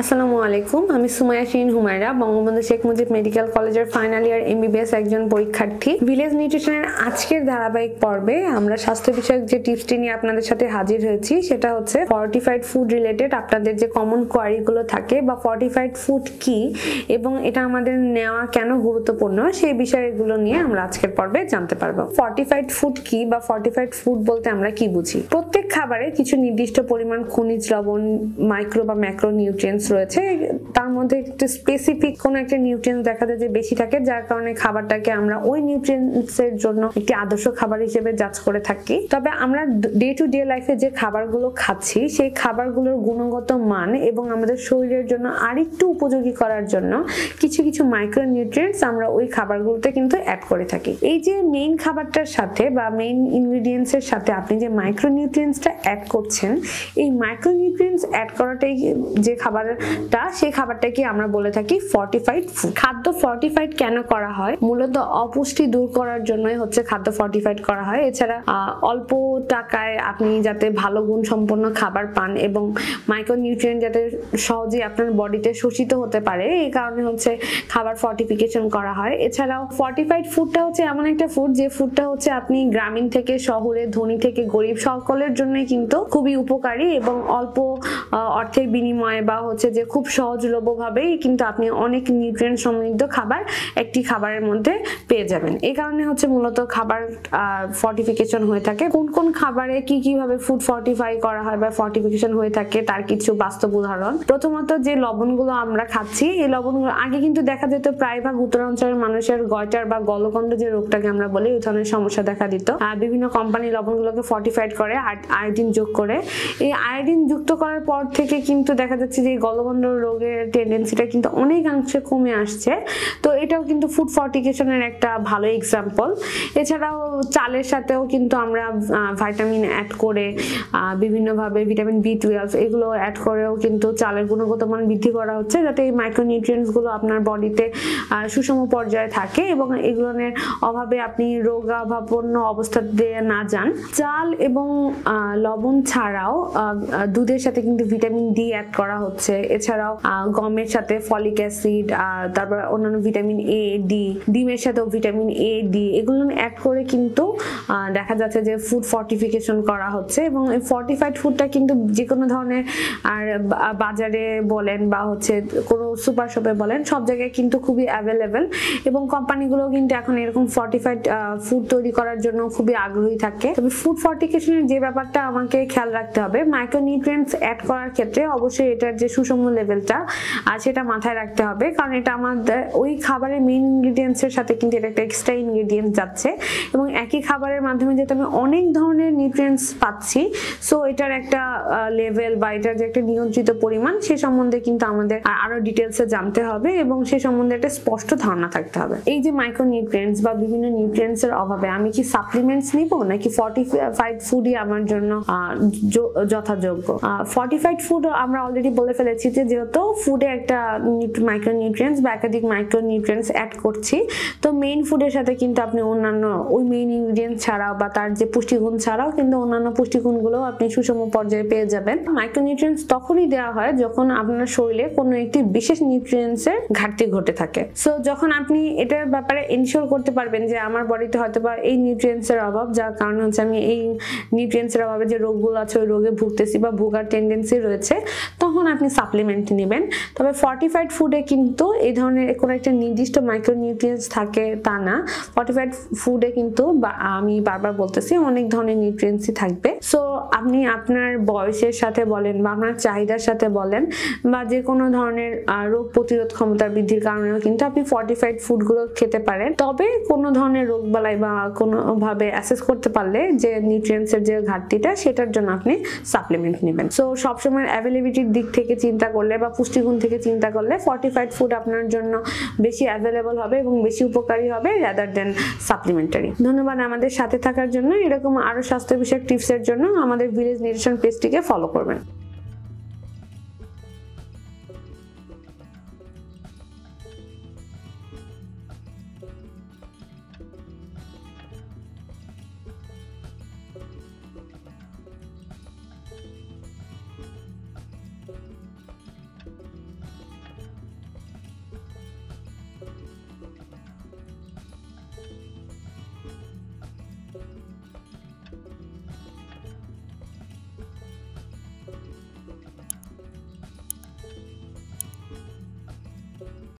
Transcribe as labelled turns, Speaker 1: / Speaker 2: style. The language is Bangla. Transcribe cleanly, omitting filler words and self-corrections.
Speaker 1: আসসালামু আলাইকুম, আমি সুমাইয়া শিরিন হুমায়রা, বঙ্গবন্ধু শেখ মুজিব মেডিকেল কলেজের ফাইনাল ইয়ার এমবিবিএস একজন পরীক্ষার্থী। ভিলেজ নিউট্রিশনের আজকের ধারাবাহিক পর্বে আমরা স্বাস্থ্য বিষয়ক যে টিপসটি নিয়ে আপনাদের সাথে হাজির হয়েছি সেটা হচ্ছে ফর্টিফাইড ফুড রিলেটেড আপনাদের যে কমন কোয়ারিগুলো থাকে বা ফর্টিফাইড ফুড কি এবং এটা আমাদের নেওয়া কেন গুরুত্বপূর্ণ সেই বিষয়গুলো নিয়ে আমরা আজকের পর্বে জানতে পারবো। ফর্টিফাইড ফুড কি বা ফর্টিফাইড ফুড বলতে আমরা কি বুঝি? প্রত্যেক খাবারে কিছু নির্দিষ্ট পরিমাণ খনিজ লবণ, মাইক্রো বা ম্যাক্রো নিউট্রিয়েন্টস রয়েছে। তার মধ্যে একটু স্পেসিফিক কোনো একটা নিউট্রিয়েন্টস দেখা যায় যে বেশি থাকে, যার কারণে খাবারটাকে আমরা ওই নিউট্রিয়েন্টসের জন্য একটি আদর্শ খাবার হিসেবে জাজ করে থাকি। তবে আমরা ডে টু ডে লাইফে যে খাবারগুলো খাচ্ছি সেই খাবারগুলোর গুণগত মান এবং আমাদের শরীরের জন্য আরেকটু উপযোগী করার জন্য কিছু কিছু মাইক্রো নিউট্রিয়েন্টস আমরা ওই খাবারগুলোতে কিন্তু অ্যাড করে থাকি। এই যে মেইন খাবারটার সাথে বা মেইন ইনগ্রেডিয়েন্টস এর সাথে আপনি যে মাইক্রো নিউট্রিয়েন্টসটা অ্যাড করছেন, এই মাইক্রো নিউট্রিয়েন্টস অ্যাড করাটাই যে খাবারটা সেই খাবারটাকে আমরা বলে থাকি ফর্টিফাইড ফুড। খাদ্য ফর্টিফাইড কেন করা হয়? মূলত অপুষ্টি দূর করার জন্যই হচ্ছে খাদ্য ফর্টিফাইড করা হয়। এছাড়া অল্প টাকায় আপনি যাতে ভালো গুণ সম্পন্ন খাবার পান এবং মাইক্রো নিউট্রিয়েন্ট যাতে সহজেই আপনার বডিতে শোষিত হতে পারে, এই কারণে হচ্ছে খাবার ফর্টিফিকেশন করা হয়। এছাড়াও ফর্টিফাইড ফুডটা হচ্ছে এমন একটা ফুড যে ফুডটা হচ্ছে আপনি গ্রামীণ থেকে শহরে, ধনী থেকে গরিব সকলের জন্যই কিন্তু খুবই উপকারী এবং অল্প অর্থের বিনিময়ে বা হচ্ছে যে খুব সহজলভ্য ভাবেই কিন্তু আপনি অনেক নিউট্রিয়েন্ট সমৃদ্ধ খাবার একটি খাবারের মধ্যে পেয়ে যাবেন। এই কারণে হচ্ছে মূলত খাবার ফর্টিফিকেশন হয়ে থাকে। কোন কোন খাবারে কি কিভাবে ফুড ফর্টিফাই করা হয় বা ফর্টিফিকেশন হয়ে থাকে তার কিছু বাস্তব উদাহরণ। প্রথমত যে লবণগুলো আমরা খাচ্ছি, এই লবণগুলো আগে কিন্তু দেখা যেত প্রায়ভাগ উত্তরাঞ্চলের মানুষের গয়টার বা গলগণ্ড যে রোগটাকে আমরা বলি ওই ধরনের সমস্যা দেখা দিত। বিভিন্ন কোম্পানি লবণগুলোকে ফর্টিফাইড করে আয়োডিন যোগ করে। এই আয়োডিন যুক্ত করার পর থেকে কিন্তু দেখা যাচ্ছে যে গলগণ্ড রোগের টেন্ডেন্সিটা কিন্তু অনেকাংশে কমে আসছে। তো এটাও কিন্তু ফুড ফর্টিফিকেশনের একটা ভালো এক্সাম্পল। এছাড়াও চালের সাথেও কিন্তু আমরা ভাইটামিন অ্যাড করে বিভিন্নভাবে ভিটামিন B12 এগুলো অ্যাড করেও কিন্তু চালের গুণগত মান বৃদ্ধি করা হচ্ছে যাতে এই মাইক্রোনিউট্রিয়েন্টস গুলো আপনার বডিতে সুষম পর্যায়ে থাকে এবং এগুলোর অভাবে আপনি রোগাভাবন্ন অবস্থাতে না যান। চাল এবং লবণ ছাড়াও দুধের সাথে কিন্তু ভিটামিন D অ্যাড করা হচ্ছে। এছাড়াও গমের সাথে ফলিক অ্যাসিড, তারপর অন্যান্য ভিটামিন A, D, ডিমের সাথেও ভিটামিন A, D এগুলো অ্যাড করে কিন্তু দেখা যাচ্ছে যে ফুড ফর্টিফিকেশন করা হচ্ছে এবং এই ফর্টিফাইড ফুডটা কিন্তু যে কোনো ধরনের আর বাজারে বলেন বা হচ্ছে কোনো সুপার শপে বলেন সব জায়গায় কিন্তু খুবই অ্যাভেলেবেল এবং কোম্পানিগুলো কিন্তু এখন এরকম ফর্টিফাইড ফুড তৈরি করার জন্য খুবই আগ্রহী থাকে। তবে ফুড ফর্টিফিকেশনের যে ব্যাপারটা আমাকে খেয়াল রাখতে হবে, মাইক্রোনিউট্রিয়েন্টস অ্যাড করার ক্ষেত্রে অবশ্যই এটার যে সুষম লেভেলটা সেটা মাথায় রাখতে হবে, কারণ এটা আমাদের ওই খাবারের মেইন ইনগ্রেডিয়েন্টস এর সাথে কিন্তু এটা একটা এক্সট্রা ইনগ্রেডিয়েন্ট যাচ্ছে এবং একই খাবারের মাধ্যমে যেহেতু আমি অনেক ধরনের নিউট্রিয়েন্টস পাচ্ছি, সো এটার একটা লেভেল বা এটার যে একটা নিয়ন্ত্রিত পরিমাণ সে সম্বন্ধে কিন্তু আমাদের আরো ডিটেলসে জানতে হবে এবং সে সম্বন্ধে একটা স্পষ্ট ধারণা থাকতে হবে। এই যে মাইক্রোনিউট্রিয়েন্টস বা বিভিন্ন নিউট্রিয়েন্টস এর অভাবে আমি কি সাপ্লিমেন্টস নিব নাকি ফর্টিফাইড ফুডই আমার জন্য যথাযোগ্য? ফর্টিফাইড ফুড আমরা অলরেডি বলে ফেলেছি যে যেহেতু ফুডে একটা মাইক্রোনিউট্রিয়েন্টস বা একাধিক মাইক্রোনিউট্রিয়েন্টস অ্যাড করছি, তো মেইন ফুডের সাথে কিন্তু আপনি অন্যান্য ওই মেইন ইনগ্রেডিয়েন্টস ছাড়াও বা তার যে পুষ্টিগুণ ছাড়াও কিন্তু অন্যান্য পুষ্টিগুণগুলো আপনি সুষম পর্যায়ে পেয়ে যাবেন। মাইক্রোনিউট্রিয়েন্টস তখনই দেওয়া হয় যখন আপনার শরীরে কোনো একটি বিশেষ নিউট্রিয়েন্টস এর ঘাটতি ঘটে থাকে। সো যখন আপনি এটার ব্যাপারে এনশিওর করতে পারবেন যে আমার বডিতে হয়তো বা এই নিউট্রিয়েন্টস এর অভাব, যার কারণে হচ্ছে আমি এই নিউট্রিয়েন্টস এর অভাবে যে রোগগুলো আছে ওই রোগে ভুগতেছি বা ভোগার টেন্ডেন্সি রয়েছে, তখন আপনি সাপ্লিমেন্ট নেবেন। তবে ফর্টিফাইড ফুডে কিন্তু এই ধরনের কোনো একটা নির্দিষ্ট মাইক্রোনিউট্রিয়েন্টস থাকে তা না। ফর্টিফাইড ফুডে কিন্তু আমি বারবার বলতেছি অনেক ধরনের নিউট্রিয়েন্টসই থাকবে। সো আপনি আপনার বয়সের সাথে বলেন বা আপনার চাহিদার সাথে বলেন বা যে কোনো ধরনের রোগ প্রতিরোধ ক্ষমতা বৃদ্ধির কারণেও কিন্তু আপনি ফর্টিফাইড ফুডগুলো খেতে পারেন। তবে কোনো ধরনের রোগ বালাই বা কোনোভাবে অ্যাসেস করতে পারলে যে নিউট্রিয়েন্টস এর যে ঘাটতিটা সেটার জন্য আপনি সাপ্লিমেন্ট নেবেন। সো সবসময় অ্যাভেলেবিলিটির দিক থেকে চিন্তা করলে বা পুষ্টিগুণ থেকে চিন্তা করলে ফর্টিফাইড ফুড আপনার জন্য বেশি অ্যাভেলেবল হবে এবং বেশি উপকারী হবে রাদার দেন সাপ্লিমেন্টারি। ধন্যবাদ আমাদের সাথে থাকার জন্য। এরকম আরো স্বাস্থ্য বিষয়ক টিপসের জন্য আমাদের ভিলেজ নিউট্রিশন পেজটিকে ফলো করবেন।